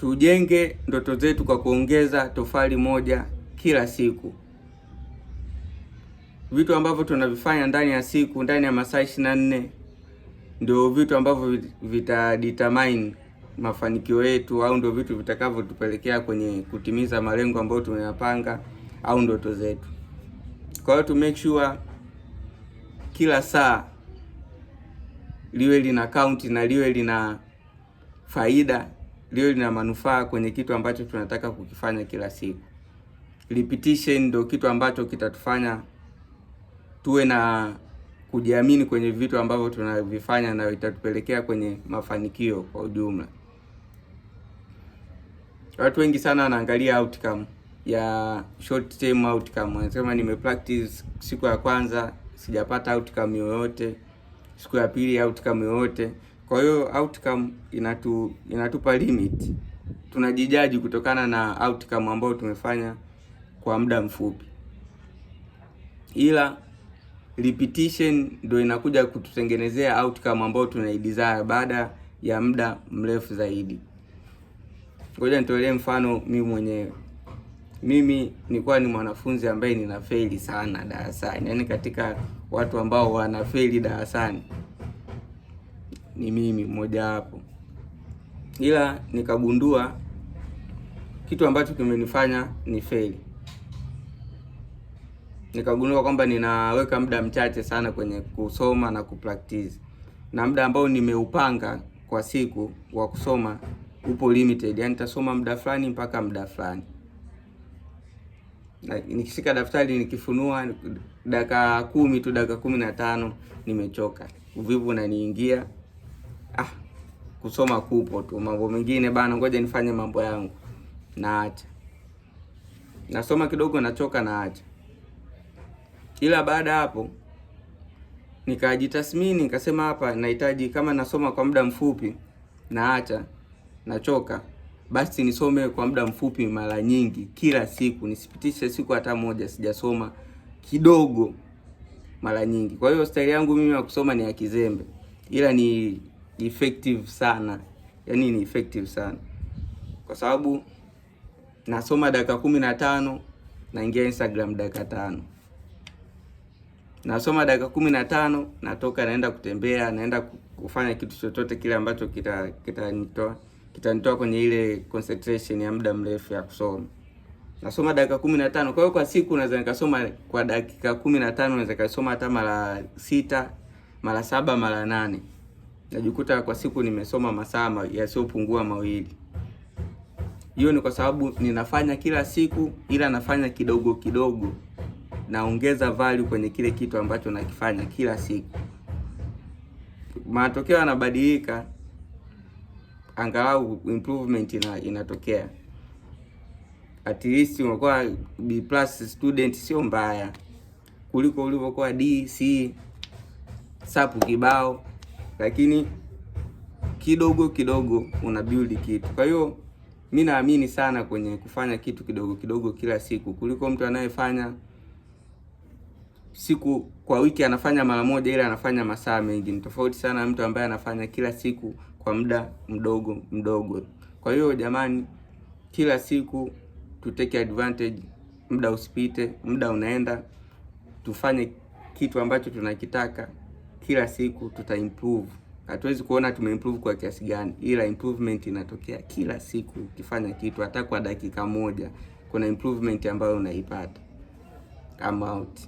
tujenge ndoto zetu kwa kuongeza tofali moja kila siku. Vitu ambavyo tunavifanya ndani ya siku, ndani ya masaa 24 ndio vitu ambavyo vitadetermine mafanikio yetu, au ndio vitu vitakavyotupelekea kwenye kutimiza malengo ambayo tumeyapanga au ndoto zetu. Kwa hiyo to make sure kila saa liwe lina count na liwe lina faida, liwe lina manufaa kwenye kitu ambacho tunataka kukifanya kila siku. Repetition ndio kitu ambacho kitatufanya tuwe na kujiamini kwenye vitu ambavyo tunavifanya na itatupelekea kwenye mafanikio kwa ujumla. Watu wengi sana wanaangalia outcome ya short term outcome. Wanasema nimepractice siku ya kwanza sijapata outcome yoyote, siku ya pili outcome yoyote. Kwa hiyo outcome inatupa limit. Tunajijaji kutokana na outcome ambayo tumefanya kwa muda mfupi. Ila repetition ndio inakuja kututengenezea outcome ambayo tunaidesire baada ya muda mrefu zaidi. Ngoja nitolee mfano mimi mwenyewe. Mimi nilikuwa ni mwanafunzi ambaye ninafeli sana darasani. Yaani katika watu ambao wanafeli darasani ni mimi mmoja wapo. Ila nikagundua kitu ambacho kimenifanya ni fail. Nikagundua kwamba ninaweka muda mchache sana kwenye kusoma na kupractice. Na muda ambao nimeupanga kwa siku wa kusoma upo limited. Yaani nitasoma muda fulani mpaka muda fulani. Na nikishika daftari nikifunua dakika 10 tu, dakika 15 nimechoka. Uvivu unaniingia. Kusoma kupo tu, mambo mengine bana, ngoja nifanye mambo yangu. Naacha. Nasoma kidogo nachoka naacha. Ila baada hapo nikajitathmini, nikasema hapa nahitaji, kama nasoma kwa muda mfupi naacha, nachoka, basi nisome kwa muda mfupi mara nyingi kila siku, nisipitishe siku hata moja sijasoma kidogo mara nyingi. Kwa hiyo style yangu mimi ya kusoma ni ya kizembe, ila ni effective sana. Yaani ni effective sana. Kwa sababu nasoma dakika 15, naingia Instagram dakika 5. Nasoma dakika 15, natoka naenda kutembea, naenda kufanya kitu chochote kile ambacho kitanitoa kwenye ile concentration ya muda mrefu ya kusoma. Nasoma dakika 15. Kwa hiyo kwa siku naweza nikasoma kwa dakika 15, naweza kusoma hata mara 6, mara 7, mara 8. Najikuta kwa siku nimesoma masaa yasiyopungua 2. Hiyo ni kwa sababu ninafanya kila siku, ila nafanya kidogo kidogo. Naongeza value kwenye kile kitu ambacho nakifanya kila siku. Matokeo yanabadilika, angalau improvement inatokea. At least unakuwa B+ student sio mbaya kuliko ulivyokuwa D, C, sapu kibao, lakini kidogo kidogo una build kitu. Kwa hiyo mimi naamini sana kwenye kufanya kitu kidogo kidogo kila siku kuliko mtu anayefanya siku kwa wiki anafanya mara moja ila anafanya masaa mengi. Ni tofauti sana mtu ambaye anafanya kila siku kwa muda mdogo mdogo. Kwa hiyo jamani, kila siku to take advantage, muda usipite, muda unaenda. Tufanye kitu ambacho tunakitaka kila siku, tuta-improve. Hatuwezi kuona tume-improve kwa kiasi gani, ila improvement inatokea kila siku. Ukifanya kitu hata kwa dakika moja, kuna improvement ambayo unaipata. I'm out.